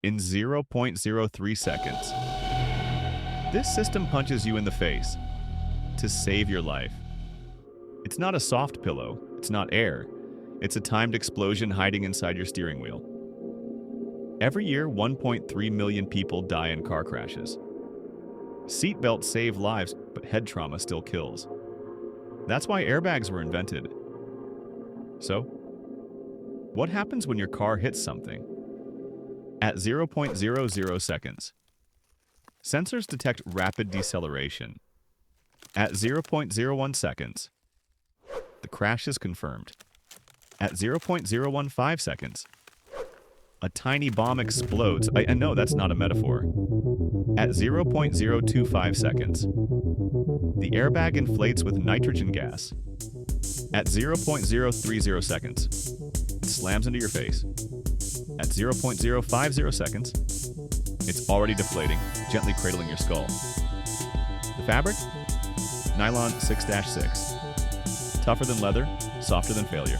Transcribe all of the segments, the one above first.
in 0.03 seconds. This system punches you in the face to save your life. It's not a soft pillow, it's not air. It's a timed explosion hiding inside your steering wheel. Every year, 1.3 million people die in car crashes. Seatbelts save lives, but head trauma still kills. That's why airbags were invented. So, what happens when your car hits something? At 0.00 seconds, sensors detect rapid deceleration. At 0.01 seconds, the crash is confirmed. At 0.015 seconds, a tiny bomb explodes. I know that's not a metaphor. At 0.025 seconds, the airbag inflates with nitrogen gas. At 0.030 seconds, it slams into your face. At 0.050 seconds, it's already deflating, gently cradling your skull. The fabric? Nylon 6-6. Tougher than leather, softer than failure.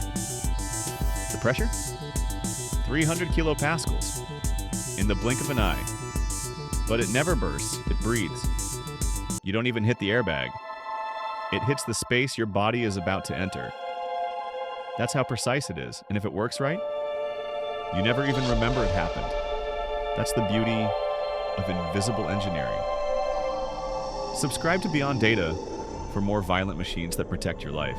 The pressure? 300 kilopascals. In the blink of an eye. But it never bursts, it breathes. You don't even hit the airbag. It hits the space your body is about to enter. That's how precise it is, and if it works right, you never even remember it happened. That's the beauty of invisible engineering. Subscribe to Beyond Data for more violent machines that protect your life.